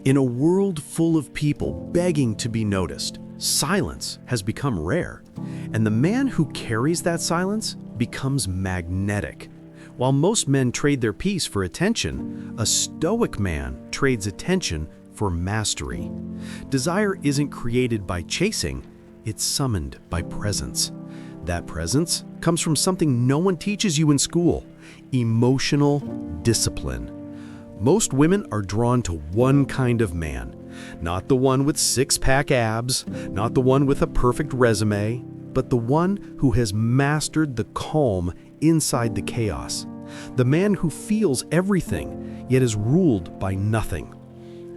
In a world full of people begging to be noticed, silence has become rare, and the man who carries that silence becomes magnetic. While most men trade their peace for attention, a Stoic man trades attention for mastery. Desire isn't created by chasing, it's summoned by presence. That presence comes from something no one teaches you in school: emotional discipline. Most women are drawn to one kind of man, not the one with six-pack abs, not the one with a perfect resume, but the one who has mastered the calm inside the chaos. The man who feels everything, yet is ruled by nothing.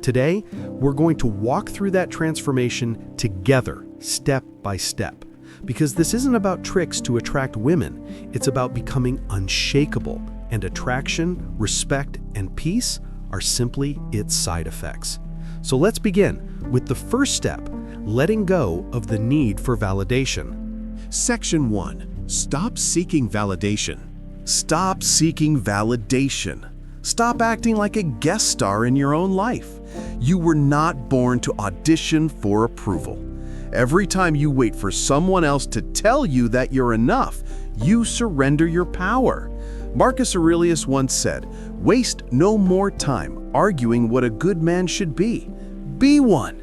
Today, we're going to walk through that transformation together, step by step. Because this isn't about tricks to attract women, it's about becoming unshakable, and attraction, respect, and peace are simply its side effects. So let's begin with the first step, letting go of the need for validation. Section 1. Stop seeking validation. Stop seeking validation. Stop acting like a guest star in your own life. You were not born to audition for approval. Every time you wait for someone else to tell you that you're enough, you surrender your power. Marcus Aurelius once said, "Waste no more time arguing what a good man should be. Be one."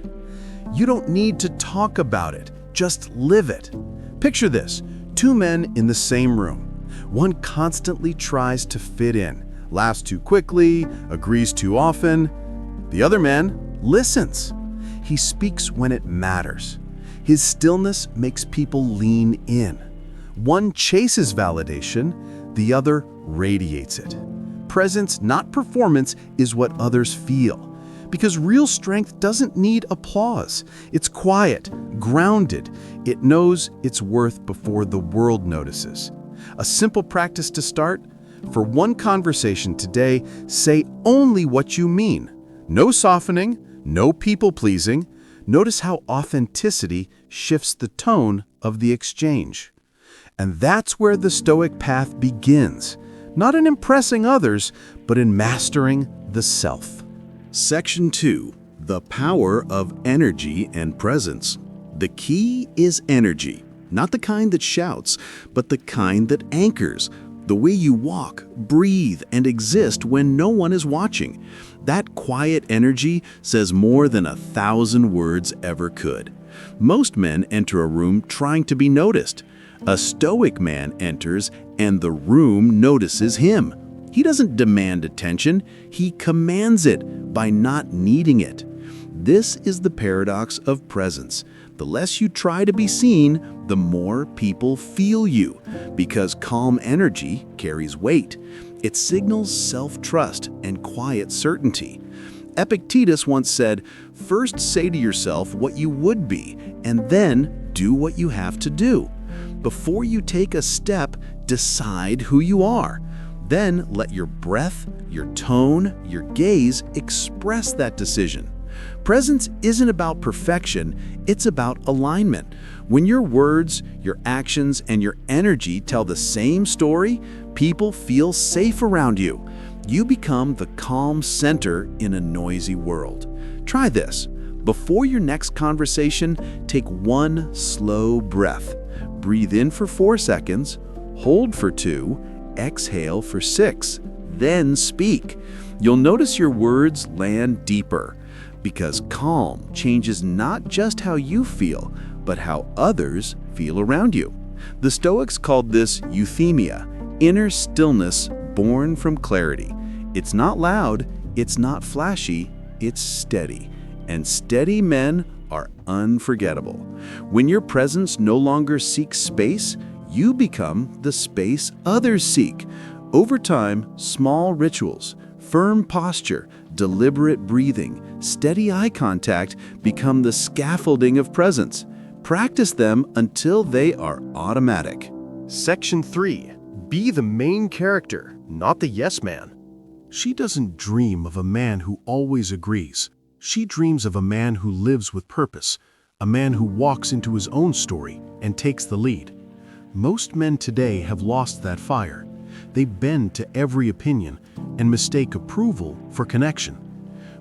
You don't need to talk about it, just live it. Picture this: two men in the same room. One constantly tries to fit in, laughs too quickly, agrees too often. The other man listens. He speaks when it matters. His stillness makes people lean in. One chases validation, the other radiates it. Presence, not performance, is what others feel. Because real strength doesn't need applause. It's quiet, grounded. It knows its worth before the world notices. A simple practice to start: for one conversation today, say only what you mean. No softening, no people-pleasing. Notice how authenticity shifts the tone of the exchange. And that's where the Stoic path begins, not in impressing others, but in mastering the self. Section 2. The power of energy and presence. The key is energy, not the kind that shouts, but the kind that anchors. The way you walk, breathe, and exist when no one is watching. That quiet energy says more than 1,000 words ever could. Most men enter a room trying to be noticed. A Stoic man enters and the room notices him. He doesn't demand attention, he commands it by not needing it. This is the paradox of presence. The less you try to be seen, the more people feel you, because calm energy carries weight. It signals self-trust and quiet certainty. Epictetus once said, "First say to yourself what you would be, and then do what you have to do. Before you take a step, decide who you are. Then let your breath, your tone, your gaze express that decision." Presence isn't about perfection, it's about alignment. When your words, your actions, and your energy tell the same story, people feel safe around you. You become the calm center in a noisy world. Try this. Before your next conversation, take one slow breath. Breathe in for 4 seconds, hold for 2, exhale for 6, then speak. You'll notice your words land deeper, because calm changes not just how you feel, but how others feel around you. The Stoics called this euthymia, inner stillness born from clarity. It's not loud, it's not flashy, it's steady. And steady men are unforgettable. When your presence no longer seeks space, you become the space others seek. Over time, small rituals, firm posture, deliberate breathing, steady eye contact become the scaffolding of presence. Practice them until they are automatic. Section 3. Be the main character, not the yes man. She doesn't dream of a man who always agrees. She dreams of a man who lives with purpose, a man who walks into his own story and takes the lead. Most men today have lost that fire. They bend to every opinion and mistake approval for connection.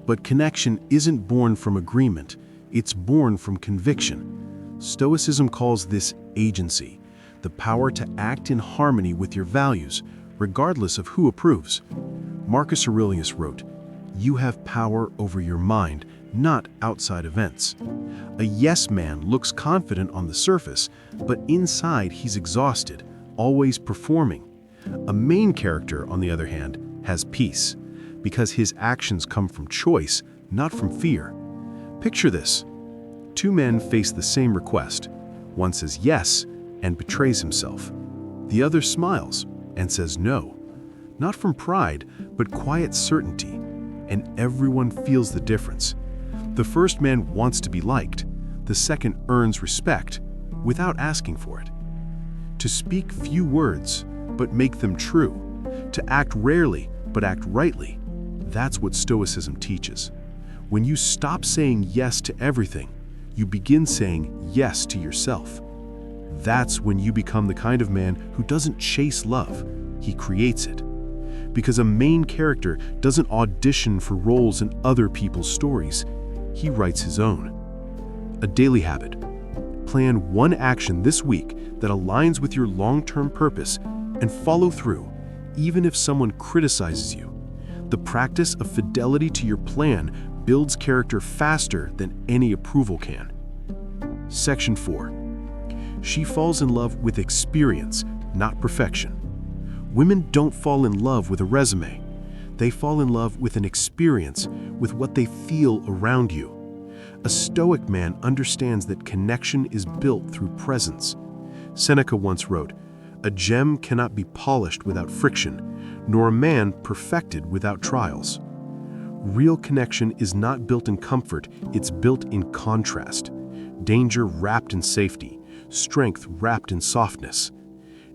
But connection isn't born from agreement, it's born from conviction. Stoicism calls this agency, the power to act in harmony with your values, regardless of who approves. Marcus Aurelius wrote, "You have power over your mind, not outside events." A yes man looks confident on the surface, but inside he's exhausted, always performing. A main character, on the other hand, has peace, because his actions come from choice, not from fear. Picture this. Two men face the same request. One says yes and betrays himself. The other smiles and says no. Not from pride, but quiet certainty, and everyone feels the difference. The first man wants to be liked. The second earns respect without asking for it. To speak few words, but make them true. To act rarely, but act rightly. That's what Stoicism teaches. When you stop saying yes to everything, you begin saying yes to yourself. That's when you become the kind of man who doesn't chase love, he creates it. Because a main character doesn't audition for roles in other people's stories, he writes his own. A daily habit. Plan one action this week that aligns with your long-term purpose and follow through, even if someone criticizes you. The practice of fidelity to your plan builds character faster than any approval can. Section 4. She falls in love with experience, not perfection. Women don't fall in love with a resume. They fall in love with an experience, with what they feel around you. A Stoic man understands that connection is built through presence. Seneca once wrote, "A gem cannot be polished without friction, nor a man perfected without trials." Real connection is not built in comfort, it's built in contrast. Danger wrapped in safety, strength wrapped in softness.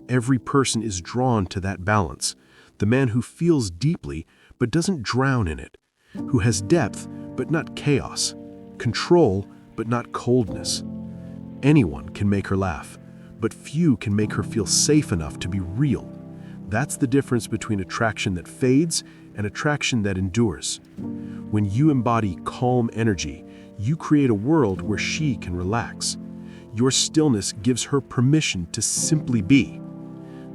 Every person is drawn to that balance. The man who feels deeply but doesn't drown in it, who has depth but not chaos, control but not coldness. Anyone can make her laugh, but few can make her feel safe enough to be real. That's the difference between attraction that fades and attraction that endures. When you embody calm energy, you create a world where she can relax. Your stillness gives her permission to simply be.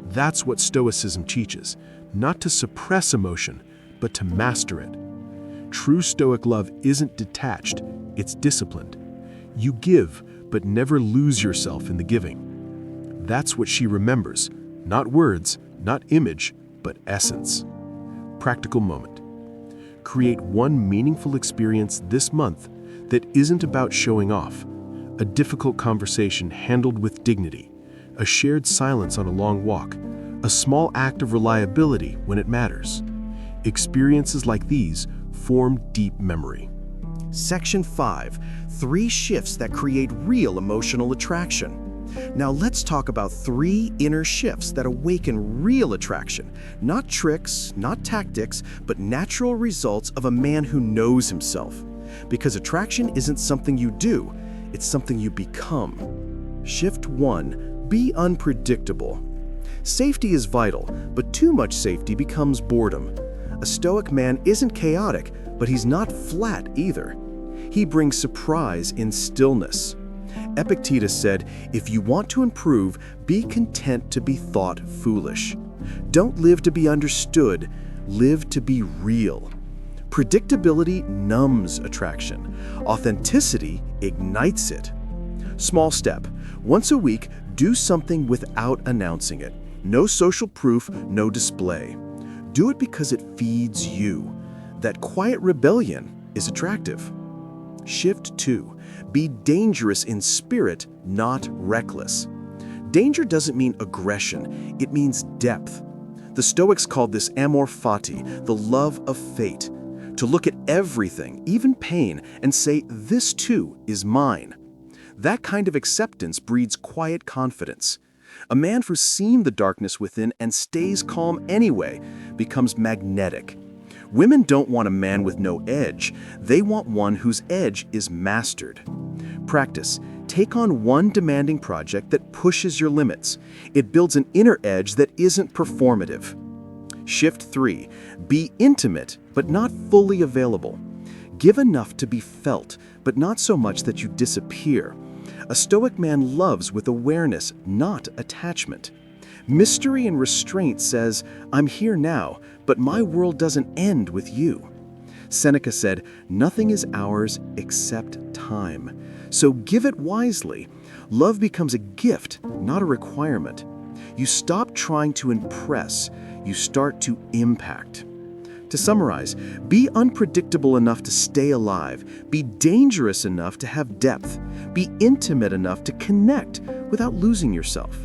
That's what Stoicism teaches, not to suppress emotion, but to master it. True Stoic love isn't detached, it's disciplined. You give, but never lose yourself in the giving. That's what she remembers, not words, not image, but essence. Practical moment. Create one meaningful experience this month that isn't about showing off. A difficult conversation handled with dignity, a shared silence on a long walk, a small act of reliability when it matters. Experiences like these form deep memory. Section 5. 3 shifts that create real emotional attraction. Now let's talk about 3 inner shifts that awaken real attraction. Not tricks, not tactics, but natural results of a man who knows himself. Because attraction isn't something you do, it's something you become. Shift 1. Be unpredictable. Safety is vital, but too much safety becomes boredom. A Stoic man isn't chaotic, but he's not flat either. He brings surprise in stillness. Epictetus said, "If you want to improve, be content to be thought foolish." Don't live to be understood, live to be real. Predictability numbs attraction. Authenticity ignites it. Small step. Once a week, do something without announcing it. No social proof, no display. Do it because it feeds you. That quiet rebellion is attractive. Shift 2. Be dangerous in spirit, not reckless. Danger doesn't mean aggression, it means depth. The Stoics called this amor fati, the love of fate. To look at everything, even pain, and say, "This too is mine." That kind of acceptance breeds quiet confidence. A man who's seen the darkness within and stays calm anyway becomes magnetic. Women don't want a man with no edge. They want one whose edge is mastered. Practice. Take on one demanding project that pushes your limits. It builds an inner edge that isn't performative. Shift 3. Be intimate, but not fully available. Give enough to be felt, but not so much that you disappear. A Stoic man loves with awareness, not attachment. Mystery and restraint says, I'm here now, but my world doesn't end with you. Seneca said, nothing is ours except time. So give it wisely. Love becomes a gift, not a requirement. You stop trying to impress, you start to impact. To summarize, be unpredictable enough to stay alive, be dangerous enough to have depth, be intimate enough to connect without losing yourself.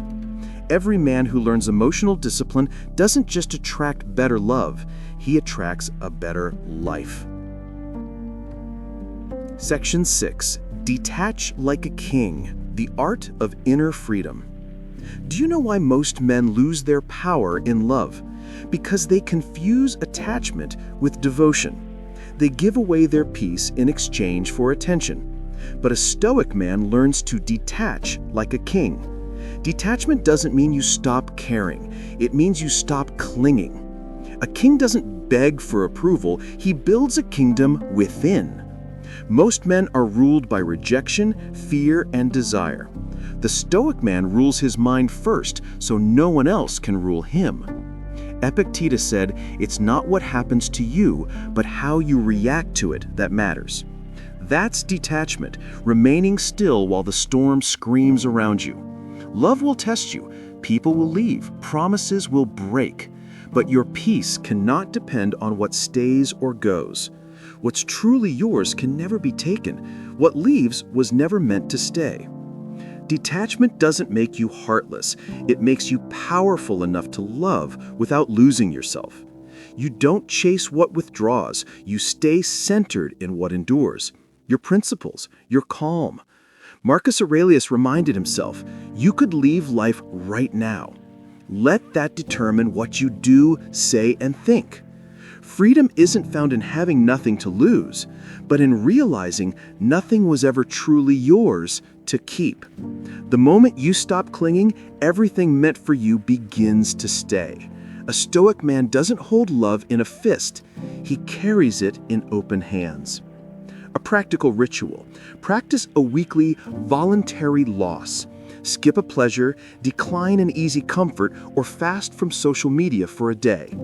Every man who learns emotional discipline doesn't just attract better love, he attracts a better life. Section 6. Detach like a king, the art of inner freedom. Do you know why most men lose their power in love? Because they confuse attachment with devotion. They give away their peace in exchange for attention. But a Stoic man learns to detach like a king. Detachment doesn't mean you stop caring. It means you stop clinging. A king doesn't beg for approval, he builds a kingdom within. Most men are ruled by rejection, fear, and desire. The Stoic man rules his mind first, so no one else can rule him. Epictetus said, it's not what happens to you, but how you react to it that matters. That's detachment, remaining still while the storm screams around you. Love will test you, people will leave, promises will break, but your peace cannot depend on what stays or goes. What's truly yours can never be taken. What leaves was never meant to stay. Detachment doesn't make you heartless. It makes you powerful enough to love without losing yourself. You don't chase what withdraws. You stay centered in what endures. Your principles, your calm. Marcus Aurelius reminded himself, you could leave life right now. Let that determine what you do, say, and think. Freedom isn't found in having nothing to lose, but in realizing nothing was ever truly yours to keep. The moment you stop clinging, everything meant for you begins to stay. A Stoic man doesn't hold love in a fist. He carries it in open hands. A practical ritual. Practice a weekly voluntary loss. Skip a pleasure, decline an easy comfort, or fast from social media for a day.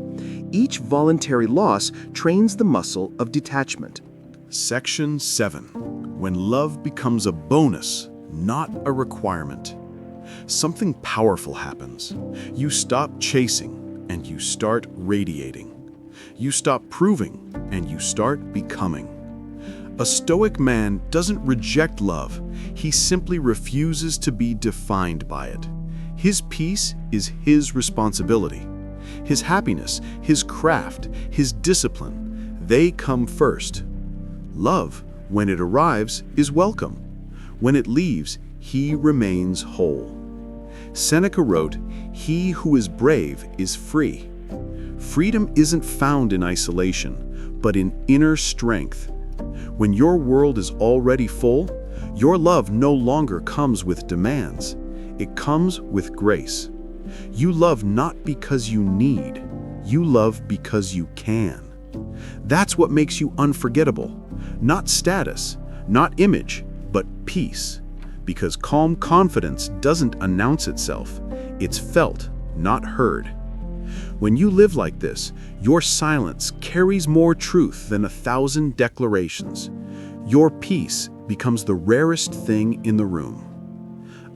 Each voluntary loss trains the muscle of detachment. Section 7. When love becomes a bonus, not a requirement. Something powerful happens. You stop chasing and you start radiating. You stop proving and you start becoming. A Stoic man doesn't reject love, he simply refuses to be defined by it. His peace is his responsibility. His happiness, his craft, his discipline, they come first. Love, when it arrives, is welcome. When it leaves, he remains whole. Seneca wrote, "He who is brave is free." Freedom isn't found in isolation, but in inner strength. When your world is already full, your love no longer comes with demands. It comes with grace. You love not because you need, you love because you can. That's what makes you unforgettable. Not status, not image, but peace. Because calm confidence doesn't announce itself. It's felt, not heard. When you live like this, your silence carries more truth than 1,000 declarations. Your peace becomes the rarest thing in the room.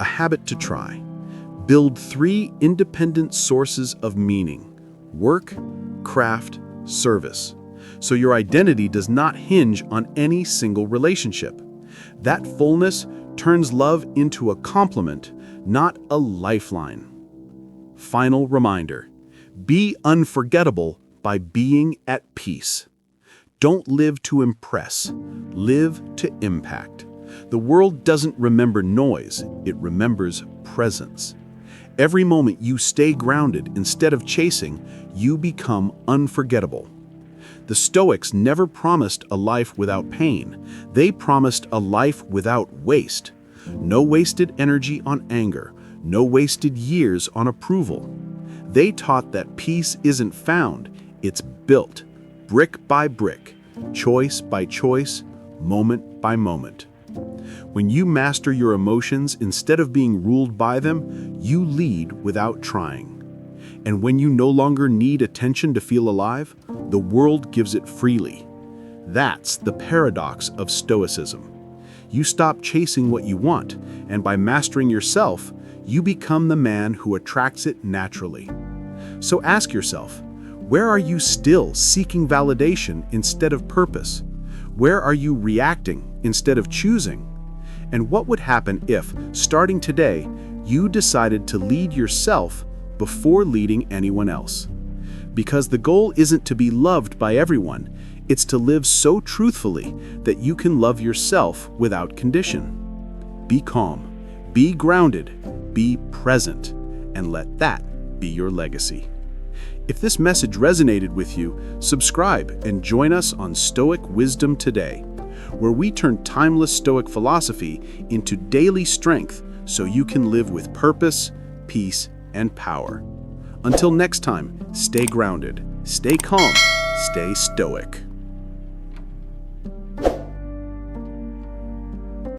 A habit to try. Build 3 independent sources of meaning: work, craft, service. So your identity does not hinge on any single relationship. That fullness turns love into a complement, not a lifeline. Final reminder. Be unforgettable by being at peace. Don't live to impress, live to impact. The world doesn't remember noise, it remembers presence. Every moment you stay grounded instead of chasing, you become unforgettable. The Stoics never promised a life without pain. They promised a life without waste. No wasted energy on anger, no wasted years on approval. They taught that peace isn't found, it's built, brick by brick, choice by choice, moment by moment. When you master your emotions instead of being ruled by them, you lead without trying. And when you no longer need attention to feel alive, the world gives it freely. That's the paradox of Stoicism. You stop chasing what you want, and by mastering yourself, you become the man who attracts it naturally. So ask yourself, where are you still seeking validation instead of purpose? Where are you reacting instead of choosing? And what would happen if, starting today, you decided to lead yourself before leading anyone else? Because the goal isn't to be loved by everyone, it's to live so truthfully that you can love yourself without condition. Be calm, be grounded, be present, and let that be your legacy. If this message resonated with you, subscribe and join us on Stoic Wisdom Today, where we turn timeless Stoic philosophy into daily strength so you can live with purpose, peace, and power. Until next time, stay grounded, stay calm, stay stoic.